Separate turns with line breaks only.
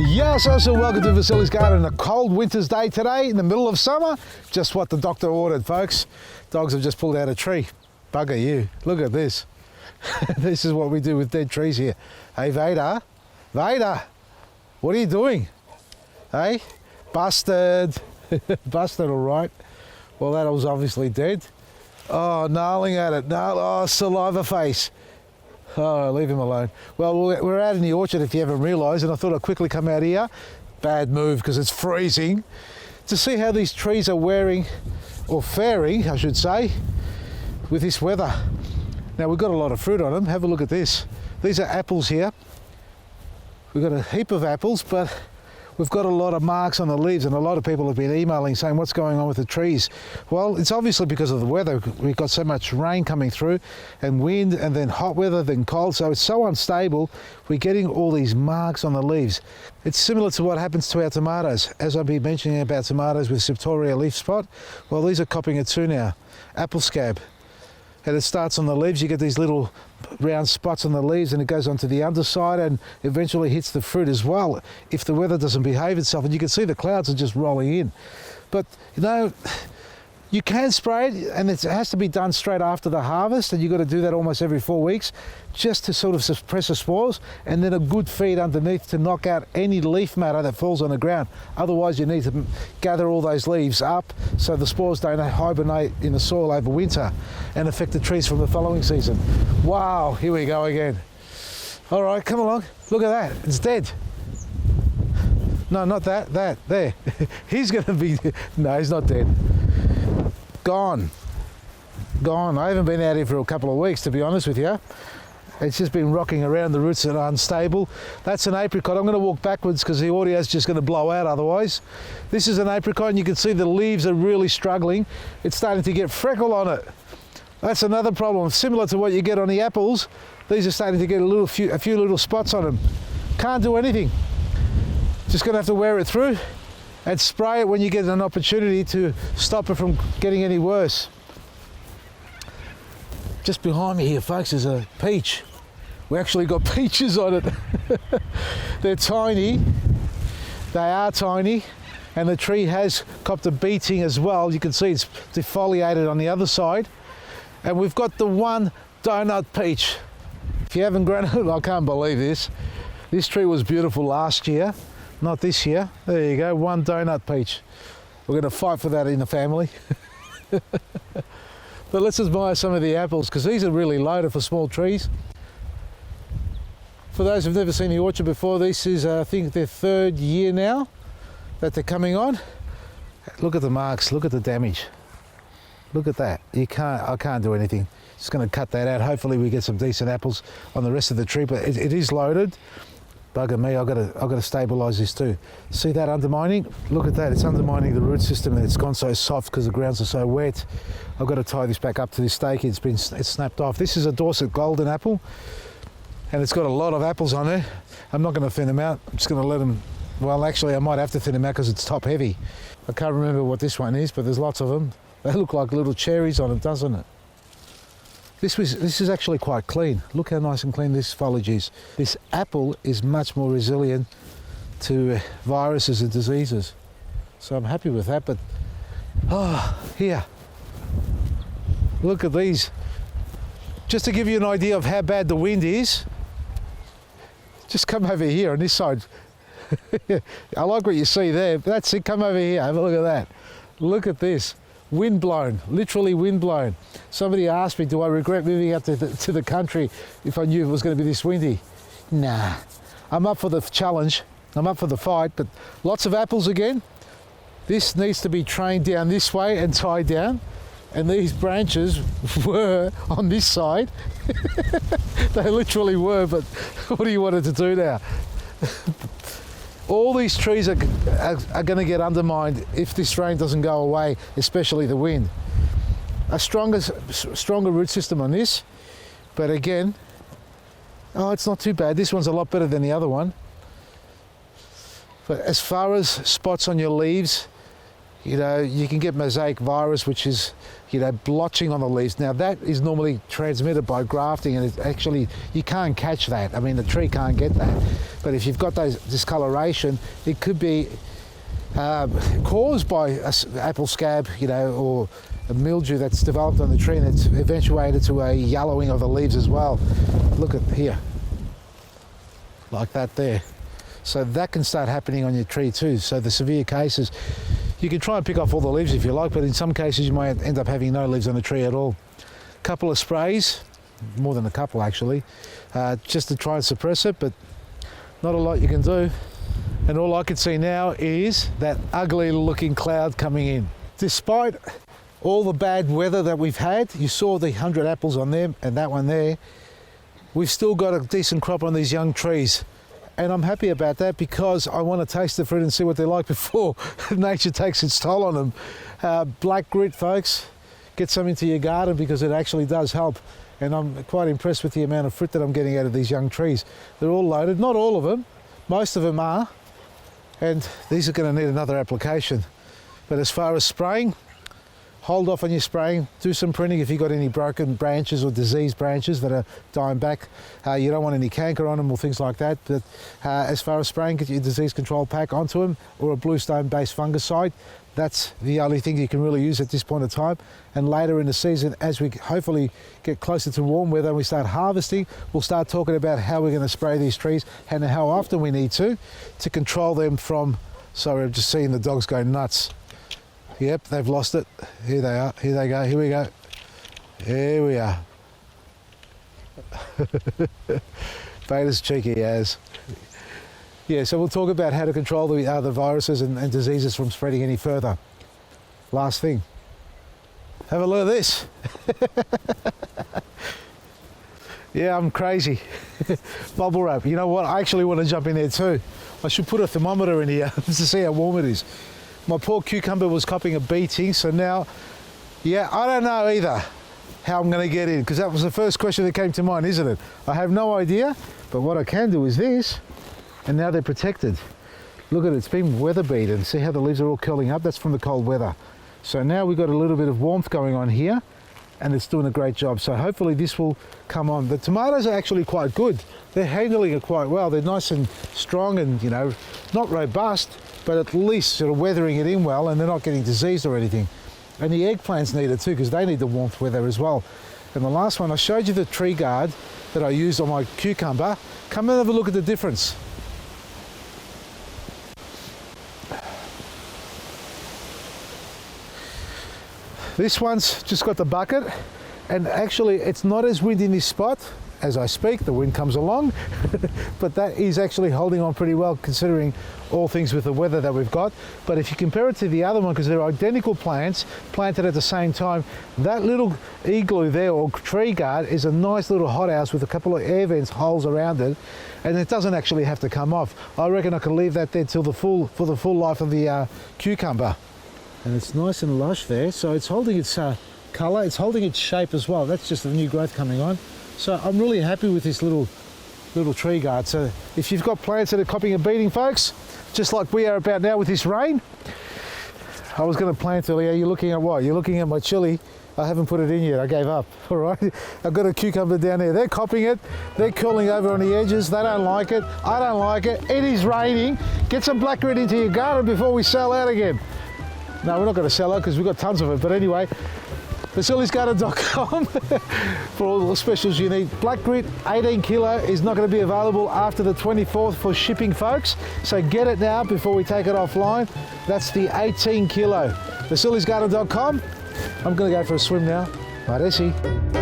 Yes, also welcome to Vasilis Garden. A cold winter's day today in the middle of summer. Just what the doctor ordered, folks. Dogs have just pulled out a tree. Bugger you. Look at this. This is what we do with dead trees here. Hey, Vader. Vader, what are you doing? Hey, busted. Busted, all right. Well, that was obviously dead. Oh, gnarling at it. Oh, saliva face. Oh, leave him alone. Well, we're out in the orchard if you haven't realised, and I thought I'd quickly come out here. Bad move because it's freezing. To see how these trees are wearing, or faring, I should say, with this weather. Now, we've got a lot of fruit on them. Have a look at this. These are apples here. We've got a heap of apples, but we've got a lot of marks on the leaves, and a lot of people have been emailing saying what's going on with the trees. Well, it's obviously because of the weather. We've got so much rain coming through and wind, and then hot weather, then cold, so it's so unstable. We're getting all these marks on the leaves. It's similar to what happens to our tomatoes. As I've been mentioning about tomatoes with Septoria leaf spot, well, these are copping it too now. Apple scab. And it starts on the leaves. You get these little round spots on the leaves, and it goes onto the underside and eventually hits the fruit as well if the weather doesn't behave itself. And you can see the clouds are just rolling in. But you know, you can spray it, and it has to be done straight after the harvest, and you've got to do that almost every 4 weeks just to sort of suppress the spores, and then a good feed underneath to knock out any leaf matter that falls on the ground. Otherwise, you need to gather all those leaves up so the spores don't hibernate in the soil over winter and affect the trees from the following season. Wow, here we go again. All right, come along. Look at that, it's dead. No, not that, there. He's gonna be, no, he's not dead. Gone. I haven't been out here for a couple of weeks, to be honest with you. It's just been rocking around, the roots are unstable. That's an apricot. I'm going to walk backwards because the audio is just going to blow out otherwise. This is an apricot, and you can see the leaves are really struggling. It's starting to get freckle on it. That's another problem. Similar to what you get on the apples, these are starting to get a few little spots on them. Can't do anything. Just going to have to wear it through and spray it when you get an opportunity to stop it from getting any worse. Just behind me here, folks, is a peach. We actually got peaches on it. They're tiny. They are tiny, and the tree has copped a beating as well. You can see it's defoliated on the other side. And we've got the one donut peach. If you haven't grown it, I can't believe this. This tree was beautiful last year. Not this year. There you go, one donut peach. We're going to fight for that in the family. But let's admire some of the apples, because these are really loaded for small trees. For those who've never seen the orchard before, this is, I think, their 3rd year now that they're coming on. Look at the marks, look at the damage. Look at that. I can't do anything. Just going to cut that out. Hopefully we get some decent apples on the rest of the tree, but it is loaded. Bugger me, I've got to stabilise this too. See that undermining? Look at that, it's undermining the root system, and it's gone so soft because the grounds are so wet. I've got to tie this back up to this stake. It's snapped off. This is a Dorset golden apple, and it's got a lot of apples on there. I'm not going to thin them out. I'm just going to let them, well, actually I might have to thin them out because it's top heavy. I can't remember what this one is, but there's lots of them. They look like little cherries on it, doesn't it? This is actually quite clean. Look how nice and clean this foliage is. This apple is much more resilient to viruses and diseases. So I'm happy with that, but, here. Look at these. Just to give you an idea of how bad the wind is, just come over here on this side. I like what you see there. That's it, come over here, have a look at that. Look at this. Wind blown, literally wind blown. Somebody asked me, do I regret moving out to the country if I knew it was going to be this windy? Nah, I'm up for the challenge. I'm up for the fight, but lots of apples again. This needs to be trained down this way and tied down. And these branches were on this side. They literally were, but what do you want it to do now? All these trees are going to get undermined if this rain doesn't go away, especially the wind. A stronger root system on this, but again, it's not too bad. This one's a lot better than the other one. But as far as spots on your leaves, you know, you can get mosaic virus, which is, you know, blotching on the leaves. Now that is normally transmitted by grafting, and it actually, you can't catch that. I mean, the tree can't get that. But if you've got those discoloration, it could be caused by apple scab, you know, or a mildew that's developed on the tree and it's eventuated to a yellowing of the leaves as well. Look at here, like that there. So that can start happening on your tree too. So the severe cases, you can try and pick off all the leaves if you like, but in some cases you might end up having no leaves on the tree at all. Couple of sprays, more than a couple actually, just to try and suppress it, but not a lot you can do. And all I can see now is that ugly looking cloud coming in. Despite all the bad weather that we've had, you saw the 100 apples on them and that one there, we've still got a decent crop on these young trees. And I'm happy about that because I want to taste the fruit and see what they're like before nature takes its toll on them. Black grit, folks, get some into your garden because it actually does help. And I'm quite impressed with the amount of fruit that I'm getting out of these young trees. They're all loaded, not all of them, most of them are. And these are going to need another application. But as far as spraying, hold off on your spraying, do some pruning if you've got any broken branches or diseased branches that are dying back. You don't want any canker on them or things like that, but as far as spraying, get your disease control pack onto them or a bluestone based fungicide. That's the only thing you can really use at this point of time. And later in the season, as we hopefully get closer to warm weather and we start harvesting, we'll start talking about how we're going to spray these trees and how often we need to control them from, sorry, I'm just seeing the dogs go nuts. Yep, they've lost it. Here they are. Here they go. Here we go. Here we are. Beta's cheeky as. Yeah, so we'll talk about how to control the viruses and diseases from spreading any further. Last thing. Have a look at this. Yeah, I'm crazy. Bubble wrap. You know what? I actually want to jump in there too. I should put a thermometer in here to see how warm it is. My poor cucumber was copping a beating, so now, yeah, I don't know either how I'm going to get in, because that was the first question that came to mind, isn't it? I have no idea, but what I can do is this, and now they're protected. Look at it, it's been weather beaten. See how the leaves are all curling up? That's from the cold weather. So now we've got a little bit of warmth going on here, and it's doing a great job. So hopefully this will come on. The tomatoes are actually quite good. They're handling it quite well. They're nice and strong and, you know, not robust, but at least sort of weathering it in well, and they're not getting diseased or anything. And the eggplants need it too, because they need the warmth weather as well. And the last one, I showed you the tree guard that I used on my cucumber. Come and have a look at the difference. This one's just got the bucket, and actually it's not as windy in this spot. As I speak, the wind comes along, but that is actually holding on pretty well considering all things with the weather that we've got. But if you compare it to the other one, because they're identical plants planted at the same time, that little igloo there, or tree guard, is a nice little hothouse with a couple of air vents, holes around it, and it doesn't actually have to come off. I reckon I can leave that there till for the full life of the cucumber. And it's nice and lush there, so it's holding its colour, it's holding its shape as well. That's just the new growth coming on. So I'm really happy with this little tree guard. So if you've got plants that are copping a beating, folks, just like we are about now with this rain, I was going to plant earlier. You're looking at what? You're looking at my chili. I haven't put it in yet. I gave up. All right. I've got a cucumber down there. They're copping it. They're curling over on the edges. They don't like it. I don't like it. It is raining. Get some black grit into your garden before we sell out again. No, we're not going to sell out because we've got tons of it. But anyway, VasilisGarden.com for all the specials you need. Black grit 18 kilo is not going to be available after the 24th for shipping, folks. So get it now before we take it offline. That's the 18 kilo. VasilisGarden.com. I'm going to go for a swim now. Bye, Desi.